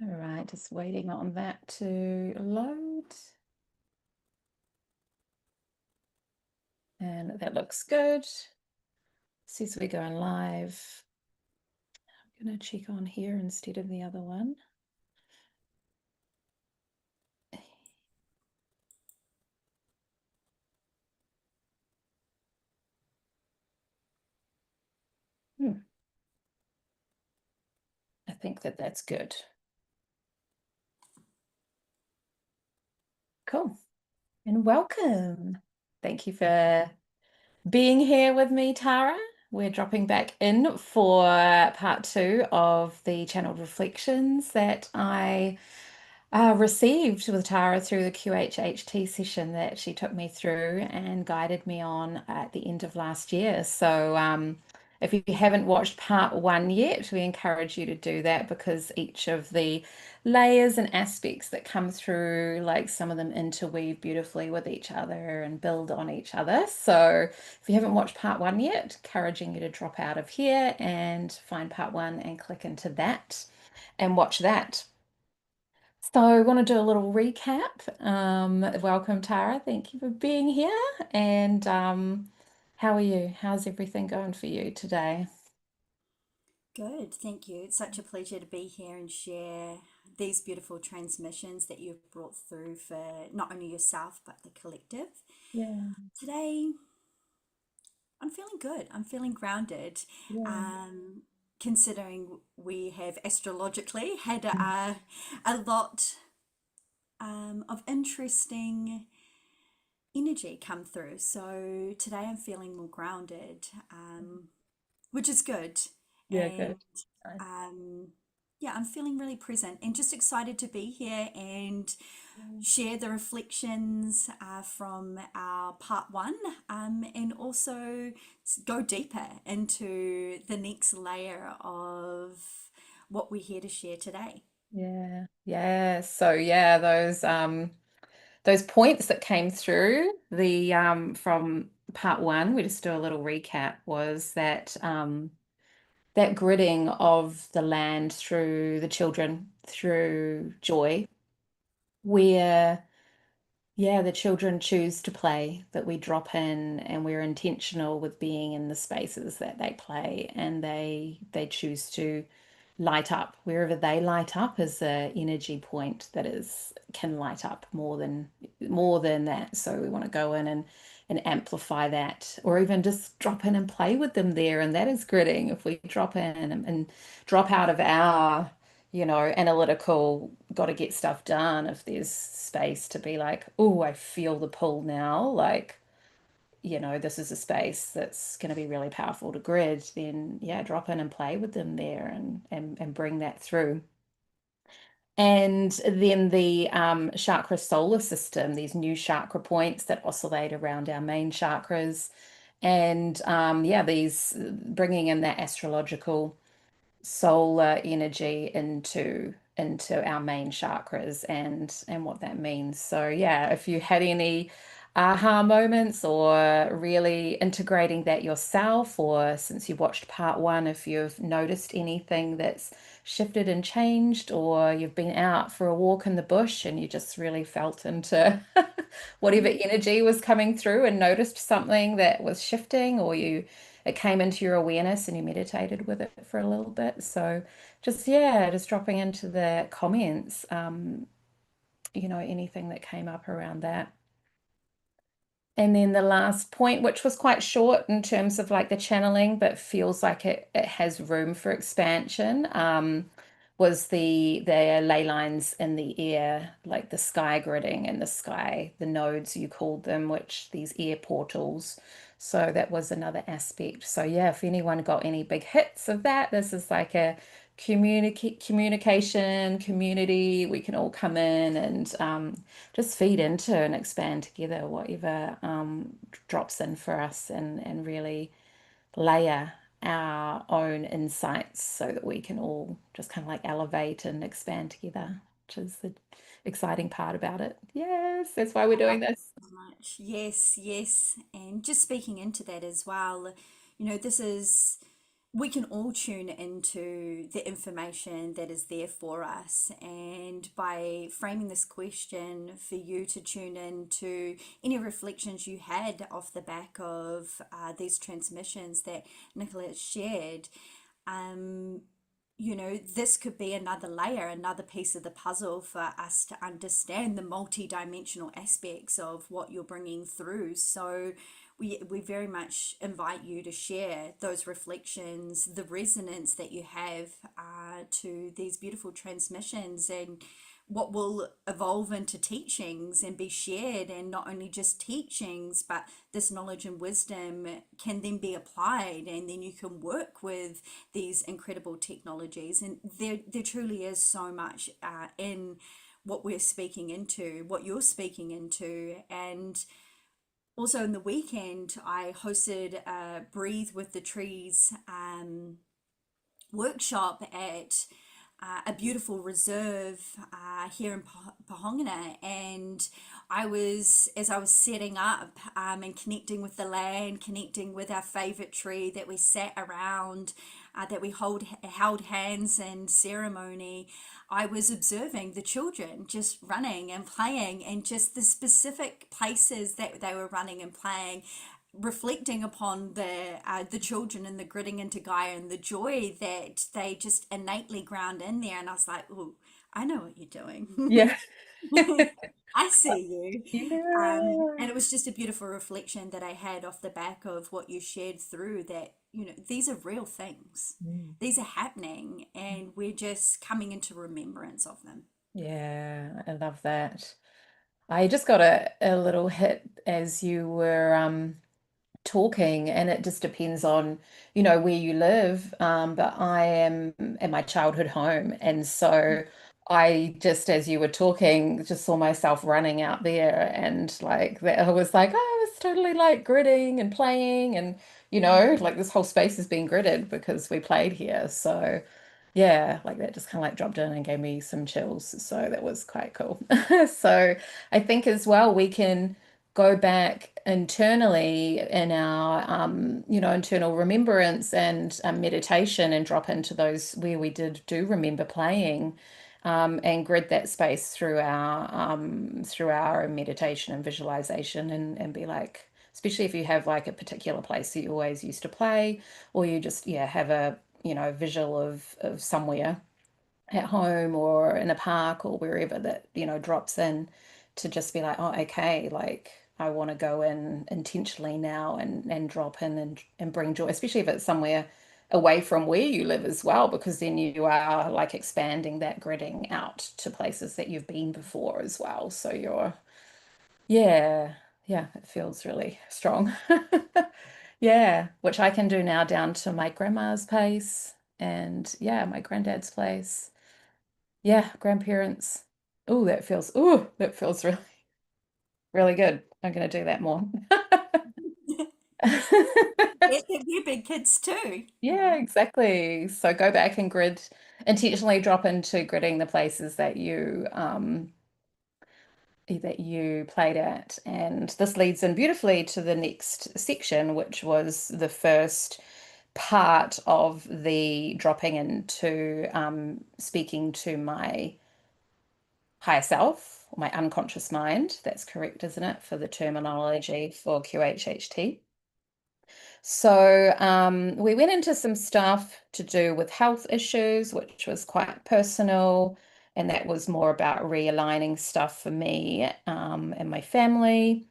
All right, just waiting on that to load. And that looks good. Says we're going live. I'm going to check on here instead of the other one. I think that that's good. Cool. And welcome. Thank you for being here with me, Tara. We're dropping back in for part two of the channeled reflections that I received with Tara through the QHHT session that she took me through and guided me on at the end of last year. So, if you haven't watched part one yet, we encourage you to do that because each of the layers and aspects that come through, like some of them interweave beautifully with each other and build on each other. So, if you haven't watched part one yet, encouraging you to drop out of here and find part one and click into that and watch that. So I want to do a little recap. Welcome, Tara. Thank you for being here. And how are you? How's everything going for you today? Good, thank you. It's such a pleasure to be here and share these beautiful transmissions that you've brought through for not only yourself but the collective. Yeah, Today, I'm feeling good. I'm feeling grounded. yeah. Um, Considering we have astrologically had a lot of interesting energy come through. So today I'm feeling more grounded, which is good. Yeah, And good. Nice. um, yeah, I'm feeling really present and just excited to be here and share the reflections from our part one, and also go deeper into the next layer of what we're here to share today. Yeah, yeah. So yeah, those points that came through the from part one, we just do a little recap, was that that gridding of the land through the children, through joy, where yeah, the children choose to play, that we drop in and we're intentional with being in the spaces that they play and they choose to light up. Wherever they light up is a energy point that is can light up more than that. So we want to go in and amplify that, or even just drop in and play with them there. And that is gritting. If we drop in and drop out of our analytical, got to get stuff done. If there's space to be like, oh, I feel the pull now, like, this is a space that's going to be really powerful to grid, then yeah, drop in and play with them there and bring that through. And then the chakra solar system, these new chakra points that oscillate around our main chakras. And yeah, these bringing in that astrological solar energy into our main chakras and what that means. So yeah, if you had any aha moments or really integrating that yourself, or since you watched part one, if you've noticed anything that's shifted and changed, or you've been out for a walk in the bush and you just really felt into whatever Mm. energy was coming through and noticed something that was shifting, or it came into your awareness and you meditated with it for a little bit. So just yeah, just dropping into the comments, anything that came up around that. And then the last point, which was quite short in terms of like the channeling, but feels like it has room for expansion, was the ley lines in the air, like the sky gridding in the sky, the nodes you called them, which these air portals. So that was another aspect. So yeah, if anyone got any big hits of that, this is like a communication community. We can all come in and just feed into and expand together whatever drops in for us and really layer our own insights so that we can all just kind of like elevate and expand together, which is the exciting part about it. Yes, that's why we're I doing love this. it so much. Yes, yes. And just speaking into that as well, this is we can all tune into the information that is there for us. And by framing this question for you to tune in to any reflections you had off the back of these transmissions that Nicolas shared, um, this could be another layer, another piece of the puzzle for us to understand the multi-dimensional aspects of what you're bringing through. So we very much invite you to share those reflections, the resonance that you have to these beautiful transmissions, and what will evolve into teachings and be shared, and not only just teachings, but this knowledge and wisdom can then be applied, and then you can work with these incredible technologies. And there truly is so much in what we're speaking into, what you're speaking into. And also in the weekend, I hosted a Breathe with the Trees workshop at a beautiful reserve here in Pahongana. And as I was setting up and connecting with the land, connecting with our favorite tree that we sat around, that we held hands in ceremony, I was observing the children just running and playing, and just the specific places that they were running and playing, reflecting upon the children and the gritting into Gaia and the joy that they just innately ground in there. And I was like, oh, I know what you're doing. Yeah. I see you. Yeah. And it was just a beautiful reflection that I had off the back of what you shared through, that, these are real things. Mm. These are happening, and we're just coming into remembrance of them. Yeah, I love that. I just got a little hit as you were talking, and it just depends on, where you live. But I am in my childhood home, and so I just, as you were talking, just saw myself running out there, and like that, I was like, oh, I was totally like gridding and playing, and like this whole space has been gridded because we played here. So yeah, like that just kind of like dropped in and gave me some chills. So that was quite cool. So I think as well we can go back internally in our internal remembrance and meditation, and drop into those where we did do remember playing, and grid that space through our meditation and visualization, and be like, especially if you have like a particular place that you always used to play, or you just have a visual of somewhere at home or in a park or wherever that, drops in, to just be like, oh, okay, like I want to go in intentionally now, and drop in and bring joy, especially if it's somewhere away from where you live as well, because then you are like expanding that gridding out to places that you've been before as well. So yeah, yeah, it feels really strong. Yeah, which I can do now down to my grandma's place, and yeah, my granddad's place. Yeah, grandparents. That feels really, really good. I'm gonna do that more. We're big kids too. Yeah, exactly. So go back and intentionally drop into gridding the places that you played at. And this leads in beautifully to the next section, which was the first part of the dropping into speaking to my higher self, or my unconscious mind. That's correct, isn't it, for the terminology for QHHT? So we went into some stuff to do with health issues, which was quite personal. And that was more about realigning stuff for me and my family.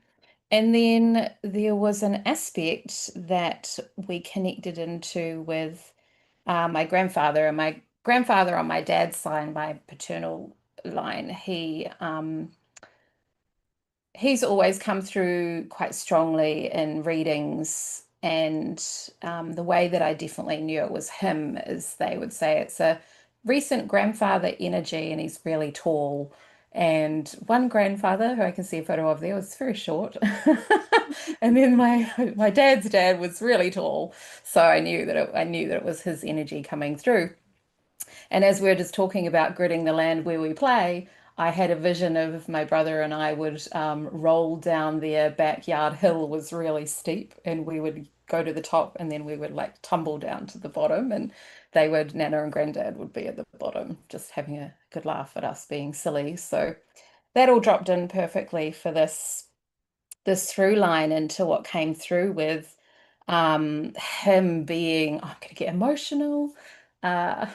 And then there was an aspect that we connected into with my grandfather. And my grandfather on my dad's side, my paternal line, he's always come through quite strongly in readings. And the way that I definitely knew it was him is they would say it's a recent grandfather energy, and he's really tall. And one grandfather who I can see a photo of there was very short. And then my dad's dad was really tall. So I knew that it was his energy coming through. And as we were just talking about gridding the land where we play, I had a vision of my brother and I would roll down their backyard hill. Was really steep, and we would go to the top and then we would like tumble down to the bottom, and they would, Nana and Granddad would be at the bottom, just having a good laugh at us being silly. So that all dropped in perfectly for this through line into what came through with him being, oh, I'm gonna get emotional, uh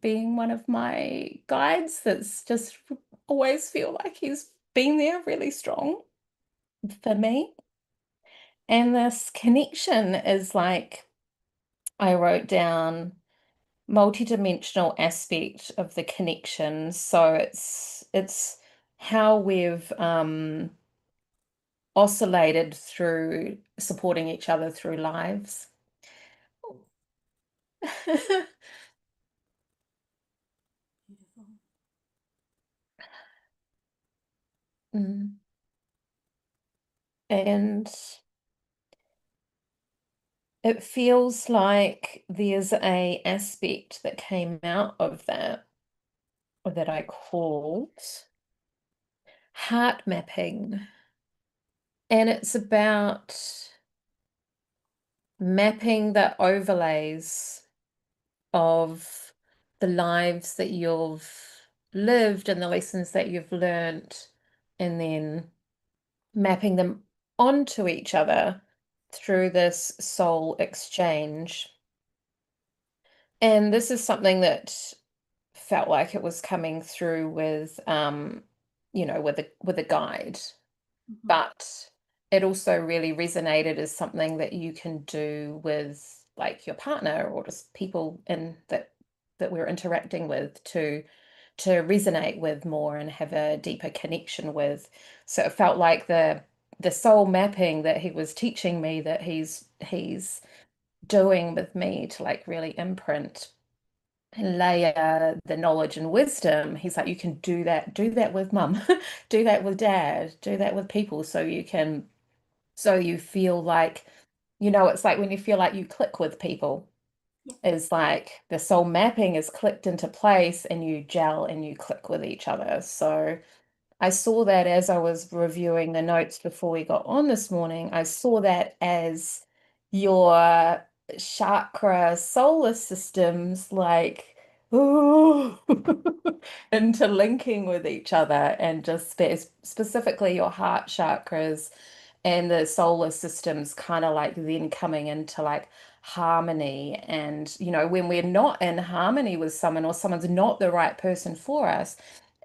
being one of my guides that's just always feel like he's been there really strong for me. And this connection is like I wrote down multidimensional aspect of the connection. So it's how we've oscillated through supporting each other through lives. Beautiful. Mm. And it feels like there's a aspect that came out of that, or that I called heart mapping. And it's about mapping the overlays of the lives that you've lived and the lessons that you've learned, and then mapping them onto each other through this soul exchange. And this is something that felt like it was coming through with with a guide, Hmm. but it also really resonated as something that you can do with like your partner or just people in that we're interacting with to resonate with more and have a deeper connection with. So it felt like the soul mapping that he was teaching me, that he's doing with me to like really imprint and layer the knowledge and wisdom. He's like, you can do that with mum, do that with dad, do that with people, so you can, so you feel like, it's like when you feel like you click with people, Yeah. is like the soul mapping is clicked into place and you gel and you click with each other. So I saw that as I was reviewing the notes before we got on this morning. I saw that as your chakra solar systems, like, ooh, interlinking with each other, and just specifically your heart chakras and the solar systems kind of like then coming into like harmony. And, when we're not in harmony with someone, or someone's not the right person for us,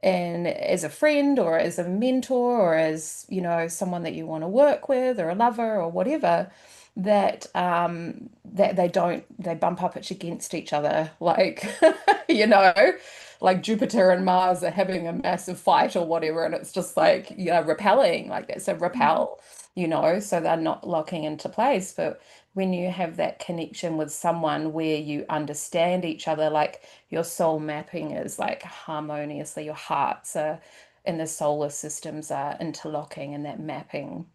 and as a friend or as a mentor or as someone that you want to work with or a lover or whatever, that they bump up against each other, like you know like Jupiter and Mars are having a massive fight or whatever, and it's just like repelling, like it's a Mhm. repel, so they're not locking into place. But when you have that connection with someone where you understand each other, like your soul mapping is like harmoniously, your hearts are and the solar systems are interlocking in that mapping.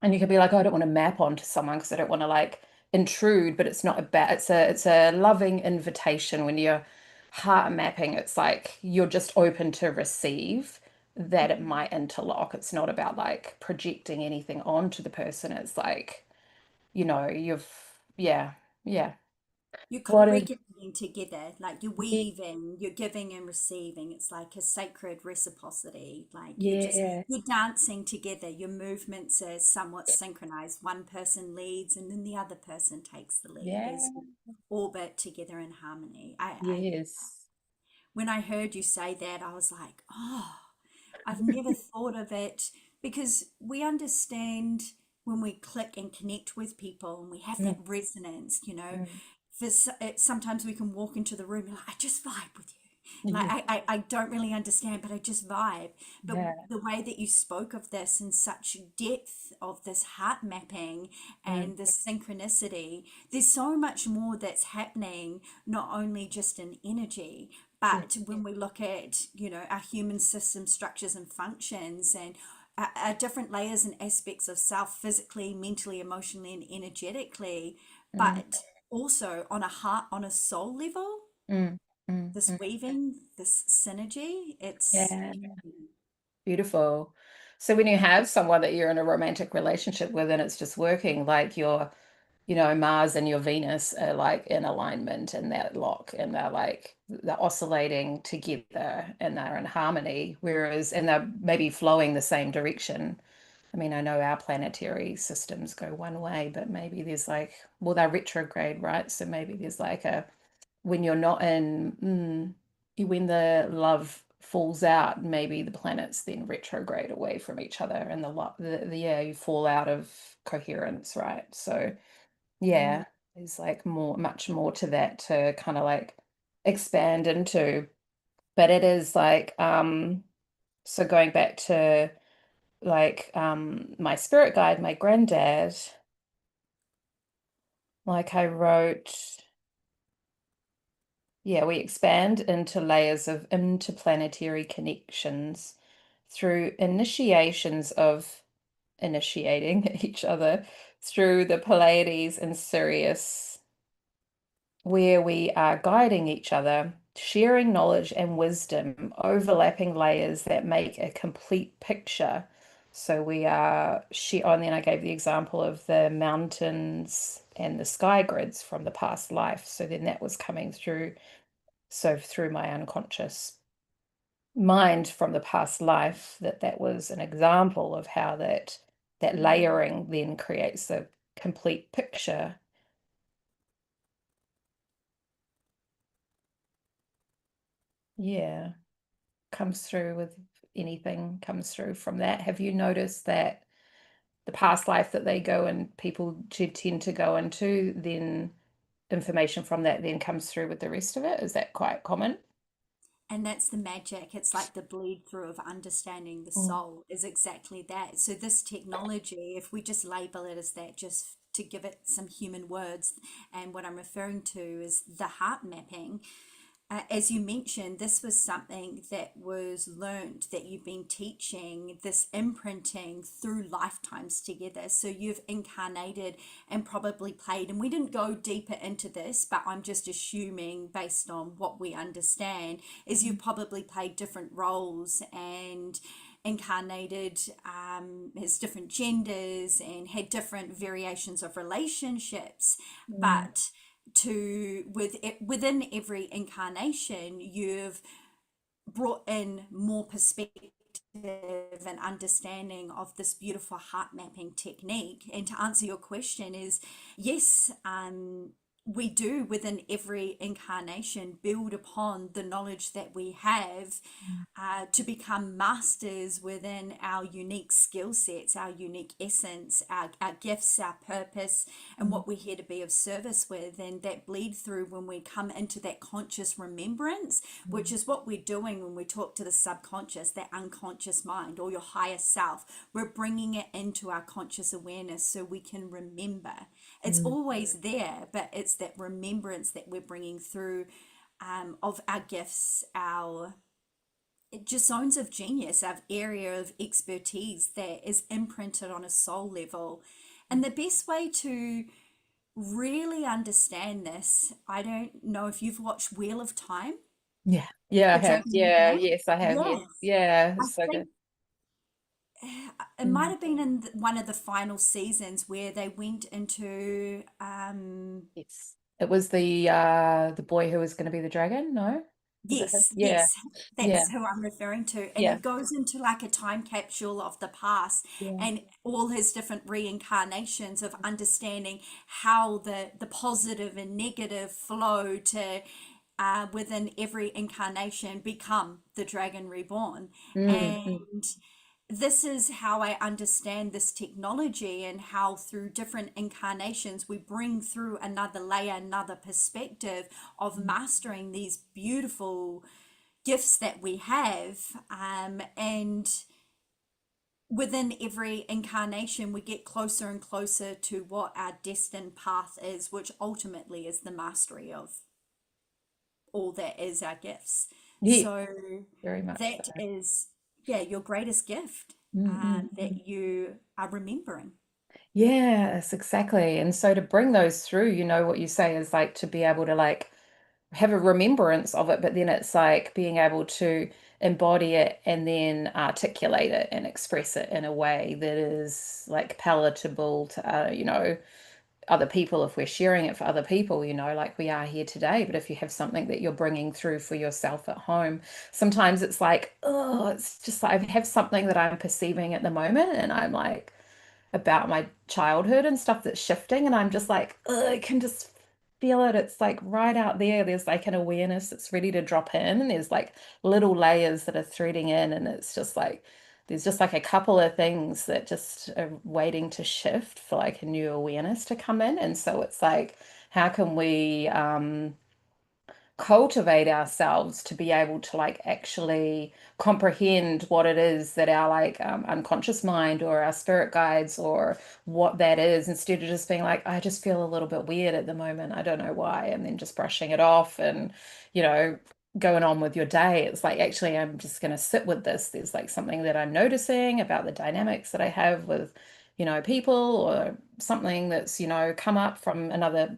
And you could be like, oh, I don't want to map onto someone because I don't want to like intrude, but it's not a bad, it's a loving invitation. When you're heart mapping, it's like you're just open to receive that it Mhm. might interlock. It's not about like projecting anything onto the person. It's like, you've, yeah, yeah. You're What a, co-regulating together, like you're yeah, weaving, you're giving and receiving. It's like a sacred reciprocity. Like yeah, you're dancing together. Your movements are somewhat synchronized. One person leads, and then the other person takes the lead yeah, as you orbit together in harmony. yes. When I heard you say that, I was like, oh, I've never thought of it because we understand when we click and connect with people and we have that Mm, resonance, mm, sometimes we can walk into the room and like, I just vibe with you. Like yeah, I don't really understand, but I just vibe. But yeah, the way that you spoke of this in such depth of this heart mapping mm, and this synchronicity, there's so much more that's happening, not only just in energy, yeah, but when we look at, our human system structures and functions and our different layers and aspects of self physically, mentally, emotionally, and energetically, mm, but also on a heart, on a soul level, mm, this mm. weaving, this synergy, it's Yeah, beautiful. So when you have someone that you're in a romantic relationship with and it's just working, like your, Mars and your Venus are like in alignment and that lock and they're oscillating together and they're in harmony, whereas and they're maybe flowing the same direction. I mean, I know our planetary systems go one way, but maybe there's like, well, they're retrograde, right? So maybe there's like a when you're not in, when the love falls out, maybe the planets then retrograde away from each other and yeah, you fall out of coherence, right? So Mm. yeah, there's like much more to that to kind of like expand into. But it is like, so going back to like my spirit guide, my granddad, like I wrote. Yeah, we expand into layers of interplanetary connections through initiations of initiating each other through the Pleiades and Sirius, where we are guiding each other, sharing knowledge and wisdom, overlapping layers that make a complete picture. So we are and then I gave the example of the mountains and the sky grids from the past life. So then that was coming through through my unconscious mind from the past life, that was an example of how that Mm. layering then creates a complete picture. Yeah, comes through with anything comes through from that. Have you noticed that the past life that they go and people tend to go into, then information from that then comes through with the rest of it? Is that quite common? And that's the magic. It's like the bleed through of understanding the Mm. soul is exactly that. So, this technology, if we just label it as that, just to give it some human words, and what I'm referring to is the heart mapping. As you mentioned, this was something that was learned that you've been teaching, this imprinting through lifetimes together. So you've incarnated and probably played, and we didn't go deeper into this, but I'm just assuming based on what we understand, is you've probably played different roles and incarnated as different genders and had different variations of relationships, Mm. but within every incarnation you've brought in more perspective and understanding of this beautiful heart mapping technique. And to answer your question is yes, we do within every incarnation build upon the knowledge that we have to become masters within our unique skill sets, our unique essence, our gifts, our purpose, and Mm. what we're here to be of service with. And that bleed through when we come into that conscious remembrance, which Mm. is what we're doing when we talk to the subconscious, that unconscious mind or your higher self. We're bringing it into our conscious awareness so we can remember. It's Mm. always there, but it's that remembrance that we're bringing through of our gifts, our just zones of genius, our area of expertise that is imprinted on a soul level. And the best way to really understand this, I don't know if you've watched Wheel of Time, Yeah. Yeah, I the have. Dragon Yeah, Reborn. yes, I have. Yes. Yes, Yeah, I it's so good. think it might Mm. have been in one of the final seasons where they went into Yes. It was the boy who was going to be the dragon, no? Was it him? yes, Yeah. yes, Yeah. that's who I'm referring to. And he Yeah. goes into like a time capsule of the past Yeah. and all his different reincarnations of understanding how the positive and negative flow to within every incarnation become the dragon reborn. Mm, mm, And this is how I understand this technology and how through different incarnations we bring through another layer, another perspective of mm, mastering these beautiful gifts that we have. And within every incarnation, we get closer and closer to what our destined path is, which ultimately is the mastery of all that is our gifts. yeah, So very much so. that is, yeah, your greatest gift Mm, mm, mm. that you are remembering. Yes, exactly. And so to bring those through, what you say is like to be able to like have a remembrance of it, but then it's like being able to embody it and then articulate it and express it in a way that is like palatable to, other people if we're sharing it for other people, like we are here today. But if you have something that you're bringing through for yourself at home, sometimes it's like, oh, it's just like I have something that I'm perceiving at the moment, and I'm like, about my childhood and stuff that's shifting. And I'm just like, ugh, I can just feel it. It's like right out there. There's like an awareness that's ready to drop in. And there's like little layers that are threading in. And it's just like, there's just like a couple of things that just are waiting to shift for like a new awareness to come in. And so it's like, how can we cultivate ourselves to be able to like actually comprehend what it is that our like unconscious mind or our spirit guides or what that is, instead of just being like, I just feel a little bit weird at the moment, I don't know why, and then just brushing it off and you know going on with your day. It's like, actually, I'm just going to sit with this. There's like something that I'm noticing about the dynamics that I have with people, or something that's come up from another,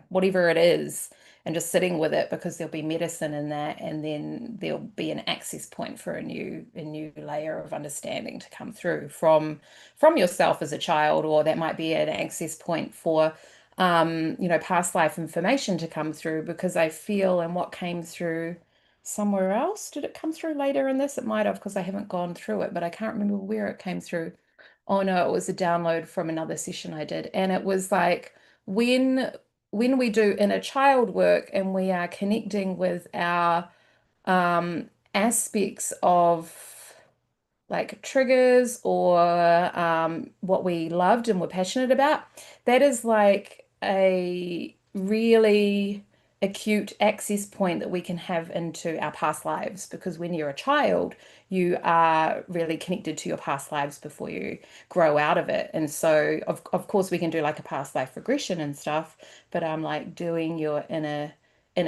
whatever it is, and just sitting with it, because there'll be medicine in that, and then there'll be an access point for a new layer of understanding to come through from yourself as a child, or that might be an access point for past life information to come through. Because I feel, and what came through somewhere else, did it come through later in this? It might have, because I haven't gone through it, but I can't remember where it came through. Oh no, it was a download from another session I did. And it was like, when we do inner child work and we are connecting with our aspects of like triggers, or what we loved and were passionate about, that is like a really acute access point that we can have into our past lives. Because when you're a child, you are really connected to your past lives before you grow out of it. And so, of course, we can do like a past life regression and stuff, but I'm like, doing your inner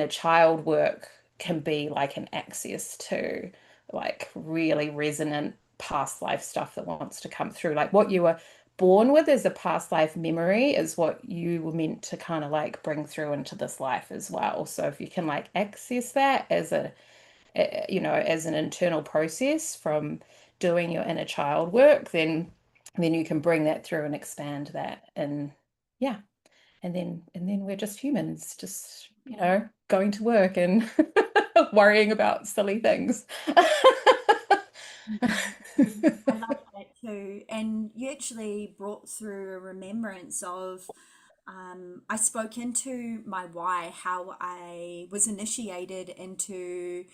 child work can be like an access to like really resonant past life stuff that wants to come through. Like what you were born with as a past life memory is what you were meant to kind of like bring through into this life as well. So if you can like access that as as an internal process from doing your inner child work, then you can bring that through and expand that. And yeah, and then we're just humans, just going to work and worrying about silly things. Mhm. I love that too. And you actually brought through a remembrance of, I spoke into my why, how I was initiated into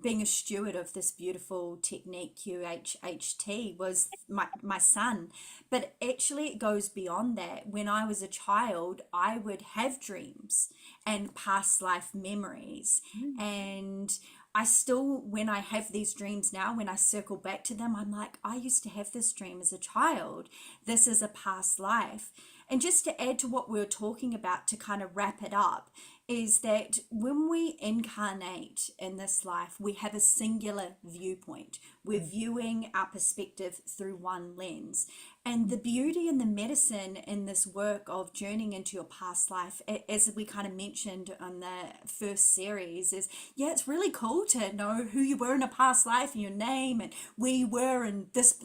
being a steward of this beautiful technique, QHHT, was my son. But actually, it goes beyond that. When I was a child, I would have dreams and past life memories. And I still, when I have these dreams now, when I circle back to them, I'm like, I used to have this dream as a child. This is a past life. And just to add to what we were talking about, to kind of wrap it up, is that when we incarnate in this life, we have a singular viewpoint. We're viewing our perspective through one lens. And the beauty and the medicine in this work of journeying into your past life, as we kind of mentioned on the first series, is yeah, it's really cool to know who you were in a past life and your name and where you were in this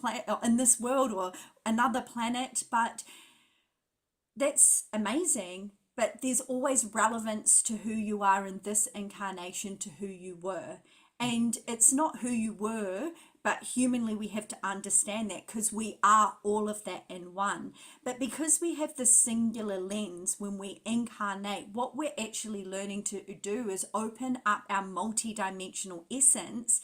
in this world or another planet. But that's amazing, but there's always relevance to who you are in this incarnation to who you were. And it's not who you were, but humanly we have to understand that because we are all of that in one. But because we have this singular lens when we incarnate, what we're actually learning to do is open up our multi-dimensional essence.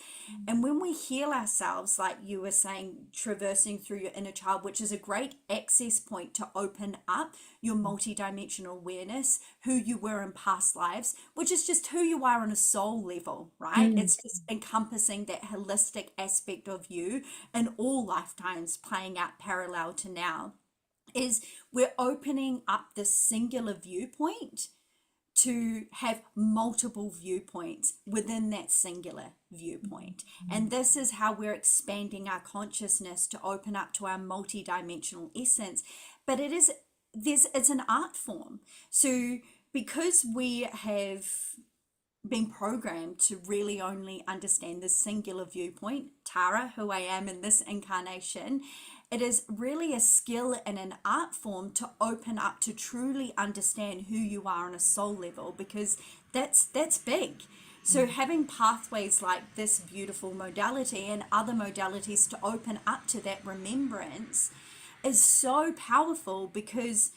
And when we heal ourselves, like you were saying, traversing through your inner child, which is a great access point to open up your multidimensional awareness, who you were in past lives, which is just who you are on a soul level, right? Mm. It's just encompassing that holistic aspect of you in all lifetimes playing out parallel to now. Is we're opening up this singular viewpoint to have multiple viewpoints within that singular viewpoint. And this is how we're expanding our consciousness to open up to our multidimensional essence. But it's an art form. So because we have been programmed to really only understand this singular viewpoint, Tara, who I am in this incarnation. It is really a skill and an art form to open up to truly understand who you are on a soul level, because that's big. So having pathways like this beautiful modality and other modalities to open up to that remembrance is so powerful, because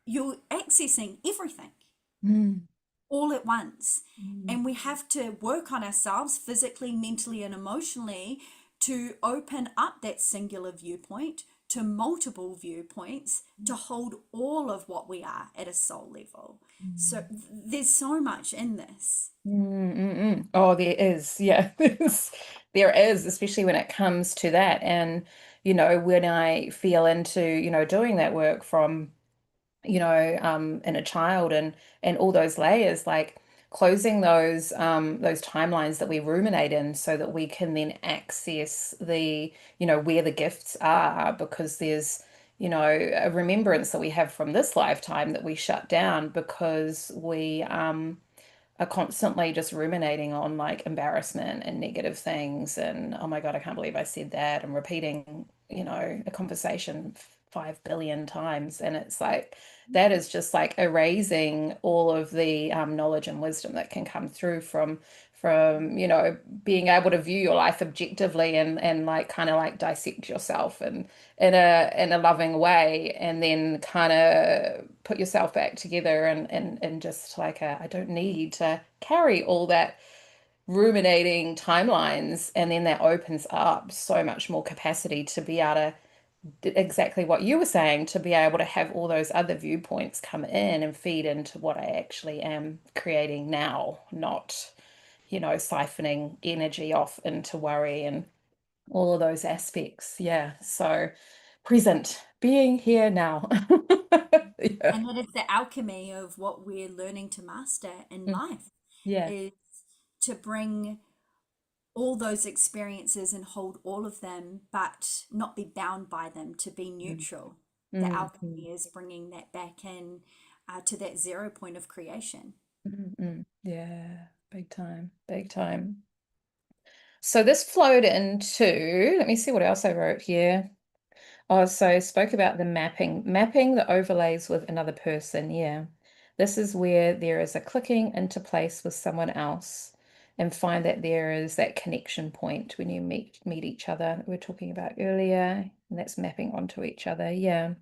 you're accessing everything Mm. all at once. Mm. And we have to work on ourselves physically, mentally, and emotionally to open up that singular viewpoint to multiple viewpoints to hold all of what we are at a soul level. So Mm. there's so much in this. Mm, mm, mm. Oh, there is. Yeah, there is, especially when it comes to that. And, when I feel into, doing that work from, inner child and all those layers, like closing those timelines that we ruminate in so that we can then access the, where the gifts are, because there's, a remembrance that we have from this lifetime that we shut down because we are constantly just ruminating on like embarrassment and negative things and oh my God, I can't believe I said that, and repeating, a conversation 5 billion times. And it's like that is just like erasing all of the knowledge and wisdom that can come through from being able to view your life objectively and like kind of like dissect yourself and in a loving way, and then kind of put yourself back together and just like I don't need to carry all that ruminating timelines, and then that opens up so much more capacity to be able to exactly what you were saying, to be able to have all those other viewpoints come in and feed into what I actually am creating now, not siphoning energy off into worry and all of those aspects. Yeah. So present, being here now. Yeah. And that is the alchemy of what we're learning to master in Mm. life, Yeah. is to bring all those experiences and hold all of them, but not be bound by them, to be Mm. neutral. The Mm. Mm. alchemy is bringing that back in to that zero point of creation. Mm. Mm. Yeah. Big time. Big time. So this flowed into, let me see what else I wrote here. Oh, so spoke about the mapping the overlays with another person. Yeah. This is where there is a clicking into place with someone else and find that there is that connection point when you meet each other that we were talking about earlier, and that's mapping onto each other. Yeah.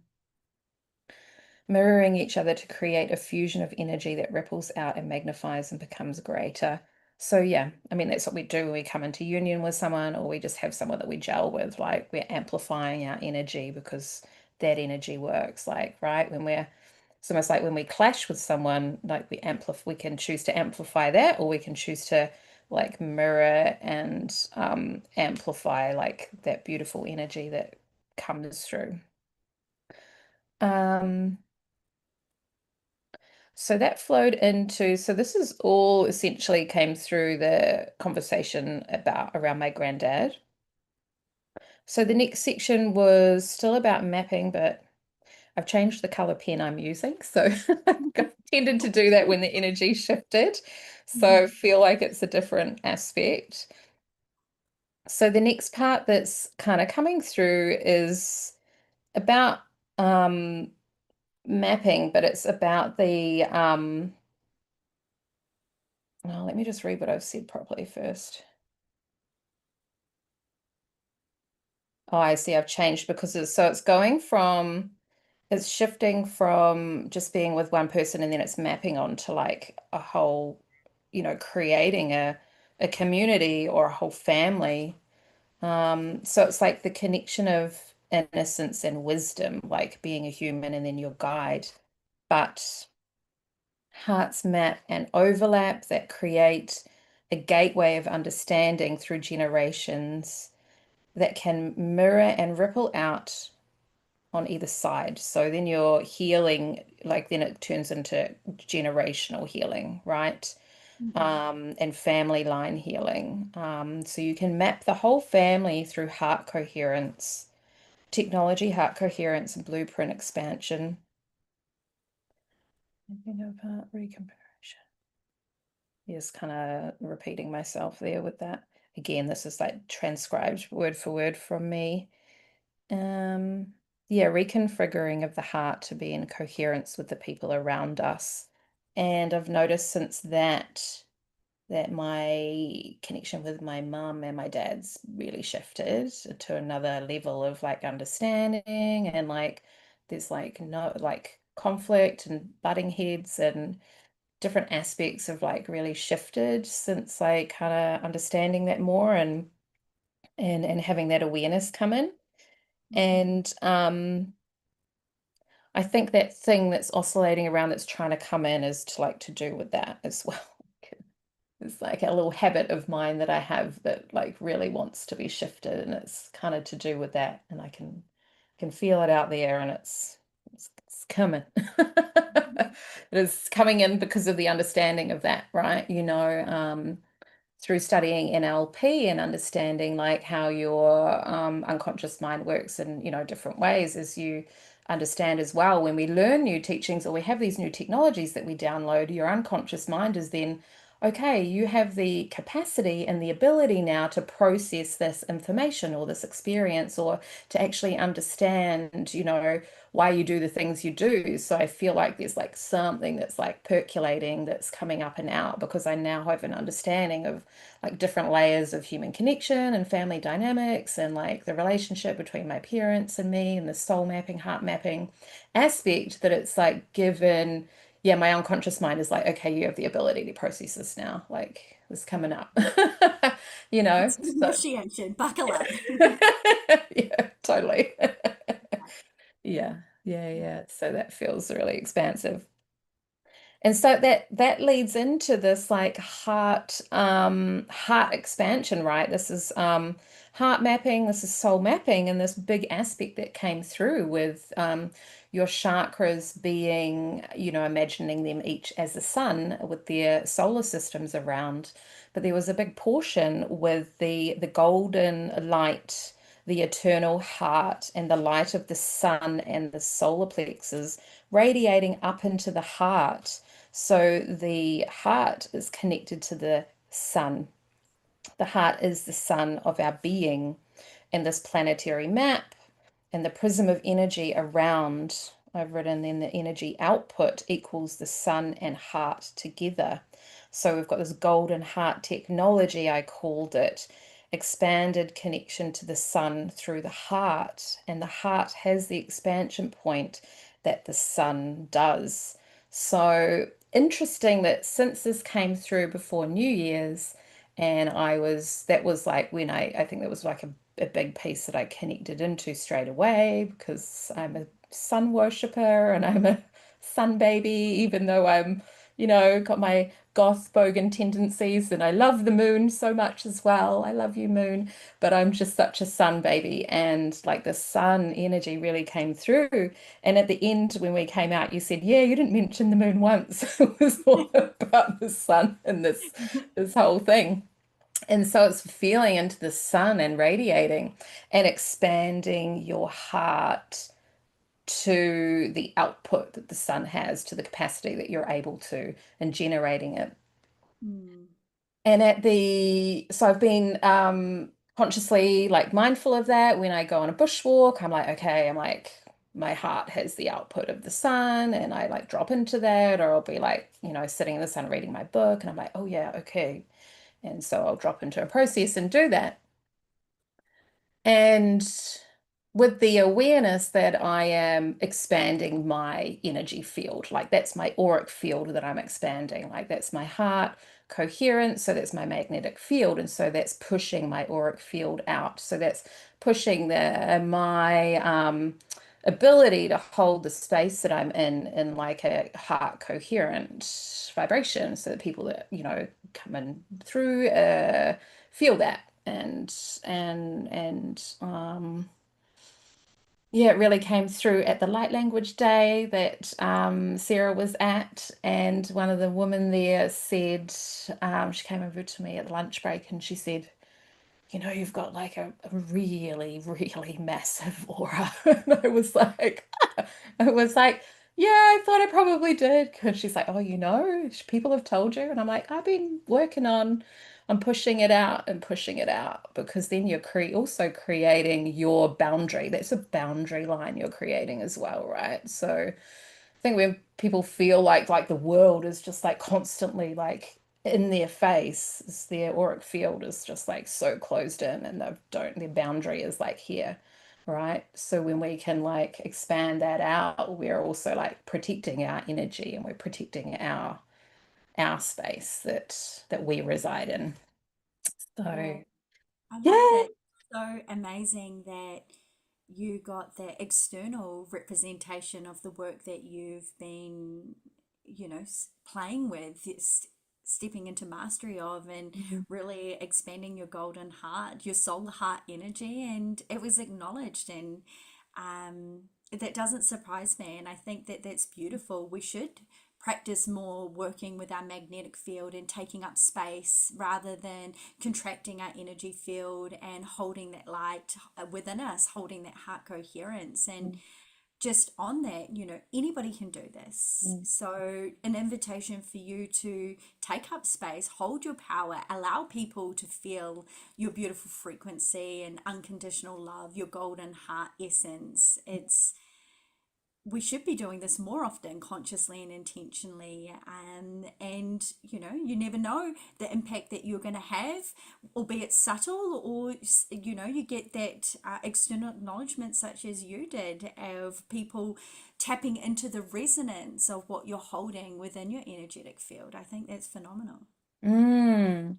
Mirroring each other to create a fusion of energy that ripples out and magnifies and becomes greater. So yeah, I mean that's what we do when we come into union with someone, or we just have someone that we gel with. Like we're amplifying our energy because that energy works. Like right when we're it's almost like when we clash with someone, like we can choose to amplify that, or we can choose to like mirror and amplify like that beautiful energy that comes through. Um, So that flowed into, so this is all essentially came through the conversation about around my granddad. So the next section was still about mapping, but I've changed the color pen I'm using. So I tended to do that when the energy shifted. So feel like it's a different aspect. So the next part that's kind of coming through is about mapping, but it's about the well, let me just read what I've said properly first. Oh, I see. I've changed because it's going from it's shifting from just being with one person and then it's mapping onto like a whole, creating a community or a whole family. So it's like the connection of innocence and wisdom, like being a human and then your guide, but hearts map and overlap that create a gateway of understanding through generations that can mirror and ripple out on either side. So then you're healing, like then it turns into generational healing, right? Mhm. And family line healing. So you can map the whole family through heart coherence, technology, heart coherence, and blueprint expansion. Mapping apart, reconfiguration. Just kind of repeating myself there with that. Again, this is like transcribed word for word from me. Um, yeah, reconfiguring of the heart to be in coherence with the people around us. And I've noticed since that my connection with my mum and my dad's really shifted to another level of like understanding, and like there's like no like conflict and butting heads and different aspects of like really shifted since like kind of understanding that more and having that awareness come in. Mhm. And I think that thing that's oscillating around that's trying to come in is to like to do with that as well. It's like a little habit of mine that I have that like really wants to be shifted, and it's kind of to do with that. And I can feel it out there, and it's coming. It is coming in because of the understanding of that, right? Through studying NLP and understanding like how your unconscious mind works in, different ways, as you understand as well. When we learn new teachings or we have these new technologies that we download, your unconscious mind is then, okay, you have the capacity and the ability now to process this information or this experience, or to actually understand, why you do the things you do. So I feel like there's like something that's like percolating that's coming up and out because I now have an understanding of like different layers of human connection and family dynamics, and like the relationship between my parents and me, and the soul mapping, heart mapping aspect, that it's like given, yeah, my unconscious mind is like, okay, you have the ability to process this now, like this coming up, It's an so initiation. Buckle up. yeah, totally. Yeah, yeah, yeah. So that feels really expansive. And so that leads into this like heart expansion, right? This is heart mapping, this is soul mapping, and this big aspect that came through with your chakras being, imagining them each as a sun with their solar systems around. But there was a big portion with the golden light, the eternal heart, and the light of the sun and the solar plexus radiating up into the heart. So the heart is connected to the sun. The heart is the sun of our being. And this planetary map and the prism of energy around, I've written then the energy output equals the sun and heart together. So we've got this golden heart technology, I called it, expanded connection to the sun through the heart. And the heart has the expansion point that the sun does. So interesting that since this came through before New Year's, and that was like when I think that was like a big piece that I connected into straight away, because I'm a sun worshiper and I'm a sun baby, even though I'm, got my goth bogan tendencies, and I love the moon so much as well. I love you, moon, but I'm just such a sun baby. And like the sun energy really came through. And at the end, when we came out, you said, yeah, you didn't mention the moon once. It was all about the sun and this whole thing. And so it's feeling into the sun and radiating and expanding your heart to the output that the sun has, to the capacity that you're able to, and generating it. Mm. And so I've been consciously like mindful of that when I go on a bushwalk. I'm like, okay, I'm like, my heart has the output of the sun, and I like drop into that, or I'll be like, sitting in the sun reading my book, and I'm like, oh yeah, okay. And so I'll drop into a process and do that. And with the awareness that I am expanding my energy field, like that's my auric field that I'm expanding, like that's my heart coherence, so that's my magnetic field, and so that's pushing my auric field out. So that's pushing my ability to hold the space that I'm in like a heart coherent vibration, so that people that coming through feel that. And yeah, it really came through at the light language day that Sarah was at, and one of the women there said, she came over to me at the lunch break and she said, you've got like a really, really massive aura. And I was like, Yeah, I thought I probably did. Because she's like, oh, people have told you. And I'm like, I've been working on pushing it out and pushing it out because then you're also creating your boundary. That's a boundary line you're creating as well, right? So I think when people feel like the world is just like constantly like in their face, their auric field is just like so closed in and their boundary is like here, right? So when we can like expand that out, we're also like protecting our energy and we're protecting our space that we reside in. Yeah, So I love yeah. that. So amazing that you got the external representation of the work that you've been, playing with, stepping into mastery of, and Mhm. really expanding your golden heart, your soul heart energy, and it was acknowledged. And that doesn't surprise me. And I think that that's beautiful. We should practice more working with our magnetic field and taking up space rather than contracting our energy field and holding that light within us, holding that heart coherence. And just on that, anybody can do this. Mm. So, an invitation for you to take up space, hold your power, allow people to feel your beautiful frequency and unconditional love, your golden heart essence. We should be doing this more often, consciously and intentionally. And you never know the impact that you're going to have, albeit subtle, or you get that external acknowledgement, such as you did, of people tapping into the resonance of what you're holding within your energetic field. I think that's phenomenal. Mm.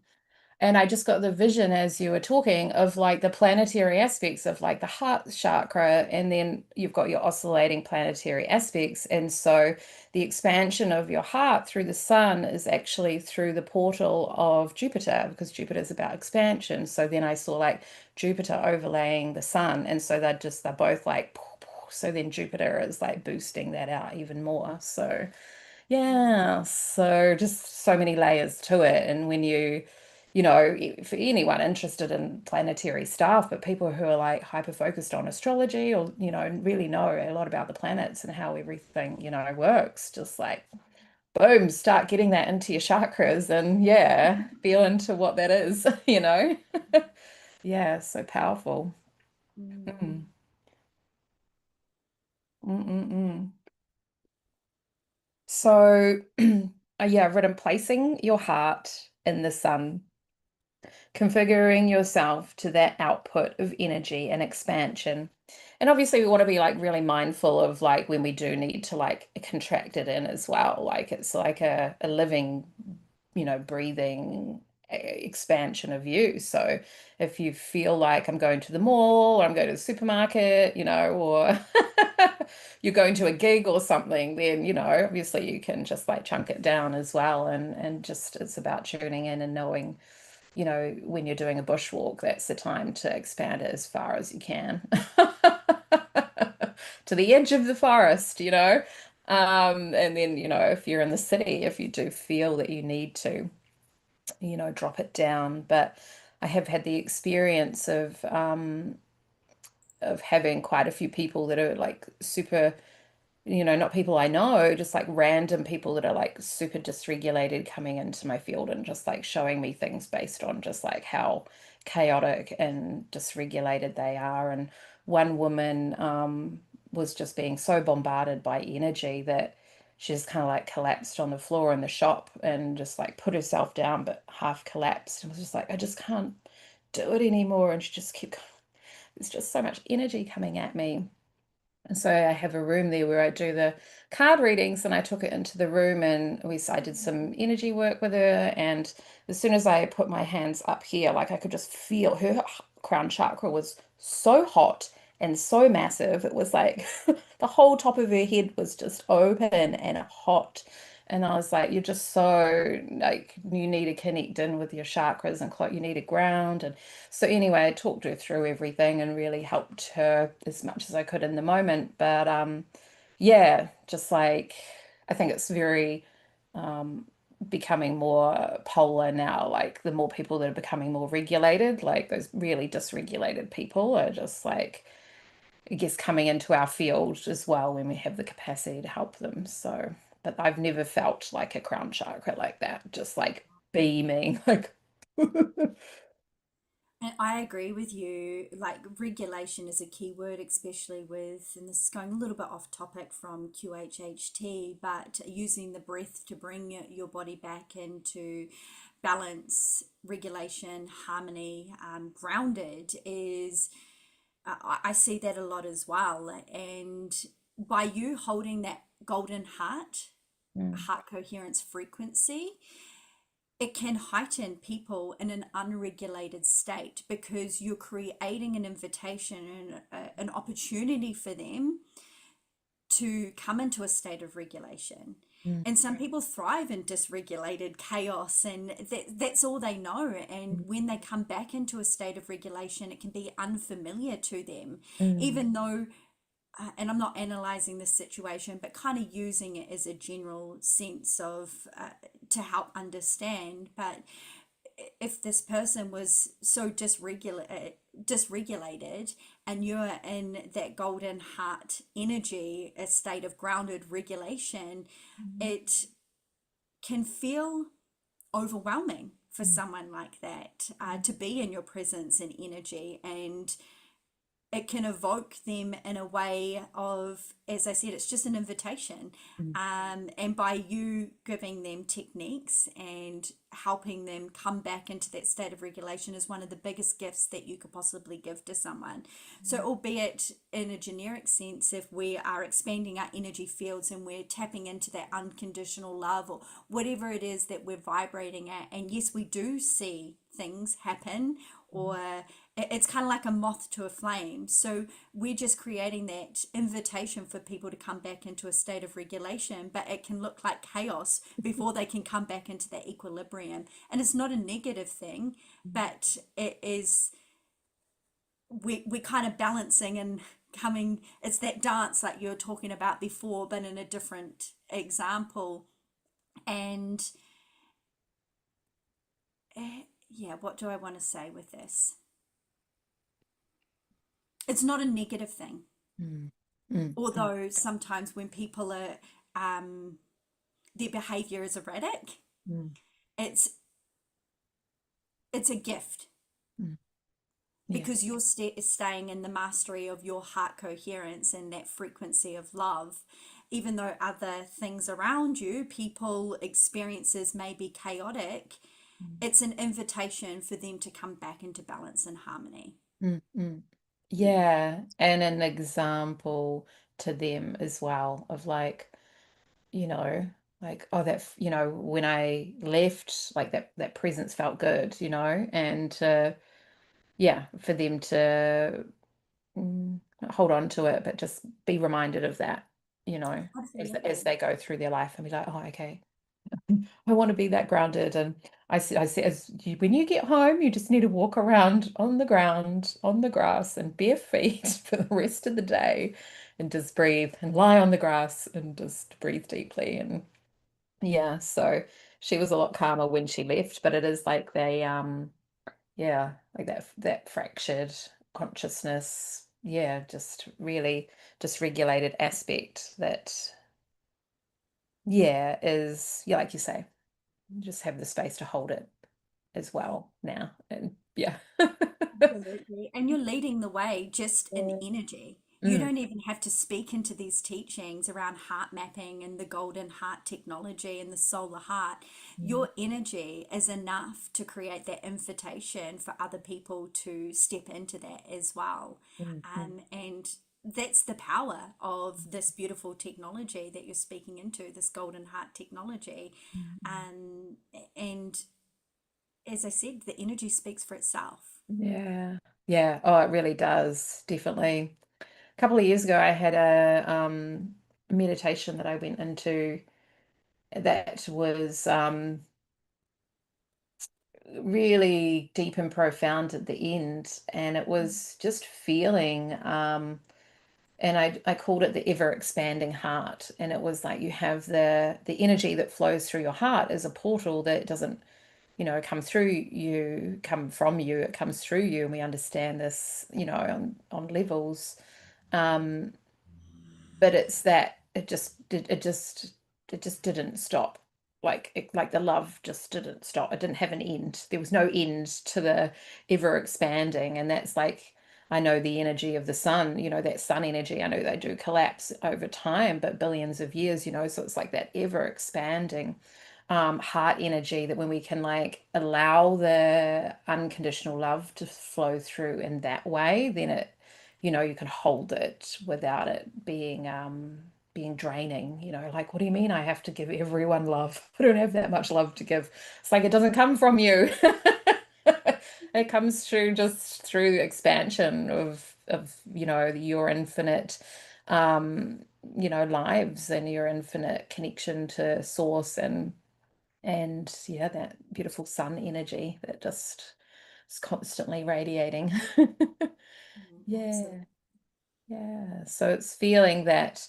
And I just got the vision as you were talking of like the planetary aspects of like the heart chakra, and then you've got your oscillating planetary aspects. And so the expansion of your heart through the sun is actually through the portal of Jupiter, because Jupiter is about expansion. So then I saw like Jupiter overlaying the sun. And so they're both like, so then Jupiter is like boosting that out even more. So. Yeah, so just so many layers to it. And when for anyone interested in planetary stuff, but people who are like hyper focused on astrology or, really know a lot about the planets and how everything, works, just like boom, start getting that into your chakras and yeah, feel into what that is. Yeah, so powerful. Mm. Mm, mm. So, yeah, I've written placing your heart in the sun, configuring yourself to that output of energy and expansion. And obviously, we want to be like really mindful of like when we do need to like contract it in as well. Like it's like a living, breathing expansion of you. So if you feel like I'm going to the mall or I'm going to the supermarket, or you're going to a gig or something, then, obviously you can just like chunk it down as well. And just it's about tuning in and knowing when you're doing a bushwalk, that's the time to expand it as far as you can to the edge of the forest. And then, if you're in the city, if you do feel that you need to, drop it down. But I have had the experience of having quite a few people that are like super not people I know, just like random people that are like super dysregulated coming into my field and just like showing me things based on just like how chaotic and dysregulated they are. And one woman was just being so bombarded by energy that she just kind of like collapsed on the floor in the shop and just like put herself down, but half collapsed and was just like, I just can't do it anymore. And she just kept, there's just so much energy coming at me. And so I have a room there where I do the card readings, and I took it into the room and I did some energy work with her. And as soon as I put my hands up here, like I could just feel her crown chakra was so hot and so massive. It was like the whole top of her head was just open and hot. And I was like, you're just so like you need to connect in with your chakras and you need to ground. And so anyway, I talked her through everything and really helped her as much as I could in the moment. But yeah, just like I think it's very um becoming more polar now. Like the more people that are becoming more regulated, like those really dysregulated people are just like I guess, coming into our field as well when we have the capacity to help them. So, but I've never felt like a crown chakra like that, just like beaming, like. And I agree with you. Like regulation is a key word, especially with, and this is going a little bit off topic from QHHT, but using the breath to bring your body back into balance, regulation, harmony, grounded is, I see that a lot as well. And by you holding that golden Mm, heart coherence frequency, it can heighten people in an unregulated state because you're creating an invitation and an opportunity for them to come into a state of regulation. mm, And some people thrive in dysregulated chaos, and that's all they know. And when they come back into a state of regulation, it can be unfamiliar to them, mm, even though, and I'm not analyzing this situation, but kind of using it as a general sense of to help understand. But if this person was so dysregulated and you're in that golden heart energy, a state of grounded regulation, it can feel overwhelming for mm, someone like that, to be in your presence and energy, and it can evoke them in a way of, as I said, it's just an invitation. mm, And by you giving them techniques and helping them come back into that state of regulation is one of the biggest gifts that you could possibly give to someone. So, albeit in a generic sense, if we are expanding our energy fields and we're tapping into that unconditional love or whatever it is that we're vibrating at, and yes, we do see things happen, or it's kind of like a moth to a flame. So we're just creating that invitation for people to come back into a state of regulation, but it can look like chaos before they can come back into that equilibrium. And it's not a negative thing, but it is, we're kind of balancing and coming, it's that dance like you were talking about before, but in a different example. And yeah, what do I want to say with this? It's not a negative thing. mm, mm, mm, Although sometimes when people are, um, their behavior is erratic, mm, it's it's a gift mm. Yeah. because you're staying in the mastery of your heart coherence and that frequency of love. Even though other things around you, people experiences may be chaotic, Mm, it's an invitation for them to come back into balance and harmony. mm, mm. Yeah. Yeah, and an example to them as well of like, like, oh, when I left, like that presence felt good, and yeah, for them to hold on to it, but just be reminded of that, as Absolutely. they go through their life and be like, oh, okay, I want to be that grounded. And I said, when you get home, you just need to walk around on the ground, on the grass, and bare feet for the rest of the day, and just breathe and lie on the grass and just breathe deeply. And yeah, so she was a lot calmer when she left, but it is like yeah, like that fractured consciousness, yeah, just really dysregulated aspect that, yeah, is, yeah, like you say, just have the space to hold it as well now. And yeah. Absolutely. And you're leading the way just in Yeah. energy. You Mm, don't even have to speak into these teachings around heart mapping and the golden heart technology and the solar heart. mm, Your energy is enough to create that invitation for other people to step into that as well. mm, mm, And that's the power of this beautiful technology that you're speaking into, this golden heart technology. mm. Um, and as I said, the energy speaks for itself. Yeah. Yeah. Oh, it really does. Definitely. A couple of years ago, I had a meditation that I went into that was really deep and profound at the end. And it was just feeling, and I called it the ever expanding heart. And it was like you have the energy that flows through your heart as a portal that doesn't, come through you, come from you, it comes through you. And we understand this, on levels. Um, but it's that it just didn't stop. Like the love just didn't stop. It didn't have an end. There was no end to the ever expanding. And that's like, I know the energy of the sun, that sun energy. I know they do collapse over time, but billions of years, so it's like that ever expanding heart energy, that when we can like allow the unconditional love to flow through in that way, then you can hold it without it being draining. Like, what do you mean I have to give everyone love? I don't have that much love to give. It's like, it doesn't come from you. It comes through just through expansion of your infinite lives, and your infinite connection to source, and yeah, that beautiful sun energy that just is constantly radiating. Absolutely. Yeah. Yeah. So it's feeling that,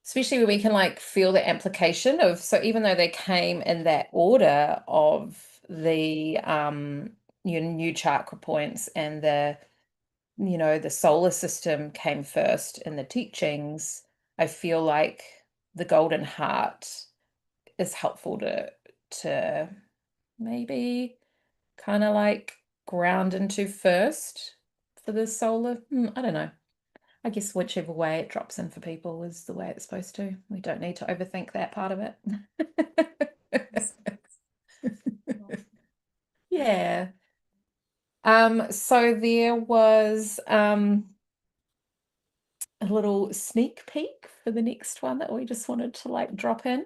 especially when we can like feel the application of, so even though they came in that order of the new chakra points, and the solar system came first in the teachings, I feel like the golden heart is helpful to maybe kind of like ground into first for the solar. I don't know. I guess whichever way it drops in for people is the way it's supposed to. We don't need to overthink that part of it. Makes sense. Yeah. Yeah. So there was a little sneak peek for the next one that we just wanted to like drop in.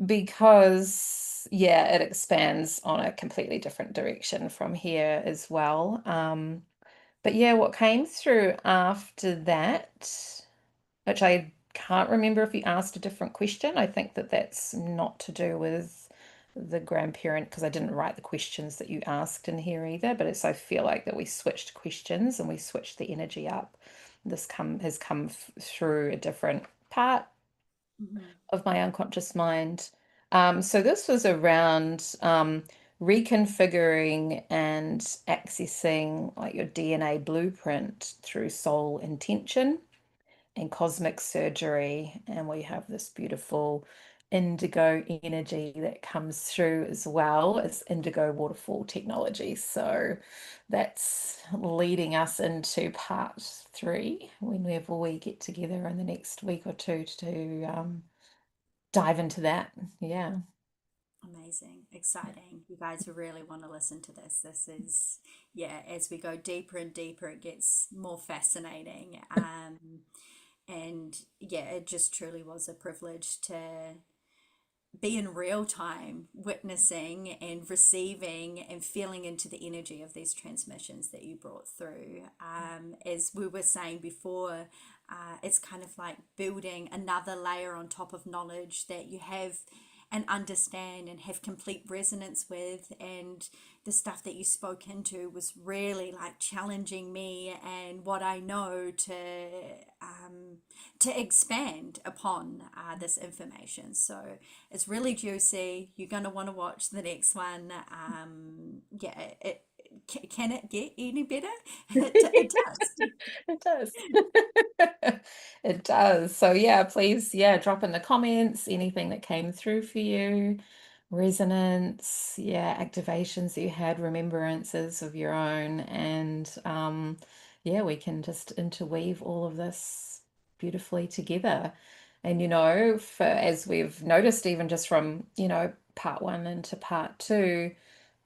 Because yeah, it expands on a completely different direction from here as well. But yeah, what came through after that, which I can't remember if you asked a different question. I think that that's not to do with the grandparent, because I didn't write the questions that you asked in here either. But I feel like that we switched questions and we switched the energy up. This has come through a different part Mhm. of my unconscious mind. So this was around reconfiguring and accessing like your DNA blueprint through soul intention and cosmic surgery. And we have this beautiful indigo energy that comes through as well as indigo waterfall technology. So that's leading us into part three whenever we get together in the next week or two to dive into that. Yeah. Amazing, exciting. You guys really want to listen to this. This is, yeah, as we go deeper and deeper, it gets more fascinating. And yeah, it just truly was a privilege to be in real time witnessing and receiving and feeling into the energy of these transmissions that you brought through. As we were saying before, it's kind of like building another layer on top of knowledge that you have and understand and have complete resonance with. And the stuff that you spoke into was really like challenging me and what I know to expand upon this information. So it's really juicy. You're going to want to watch the next one. Yeah, can it get any better? It does. It does. It does. So yeah, please, yeah, drop in the comments anything that came through for you. Resonance, yeah, activations that you had, remembrances of your own, and yeah, we can just interweave all of this beautifully together. And for as we've noticed, even just from, part one into part two,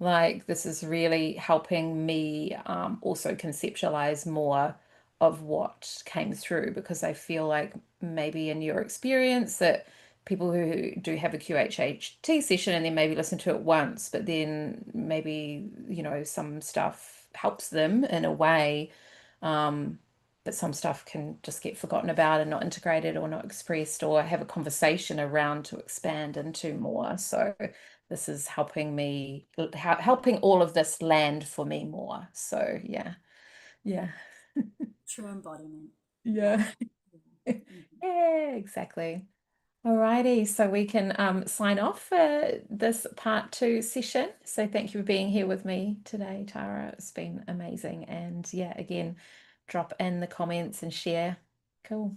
like this is really helping me also conceptualize more of what came through, because I feel like maybe in your experience that people who do have a QHHT session and then maybe listen to it once, but then maybe, some stuff helps them in a way, um, but some stuff can just get forgotten about and not integrated or not expressed or have a conversation around to expand into more. So this is helping me, helping all of this land for me more. So yeah, yeah, True embodiment. yeah, Wow. Yeah. Mhm. yeah, exactly. Alrighty, so we can sign off for this part two session. So thank you for being here with me today, Tara. It's been amazing. And yeah, again, drop in the comments and share. Cool.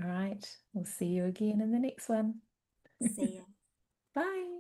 All right. We'll see you again in the next one. See ya. Bye.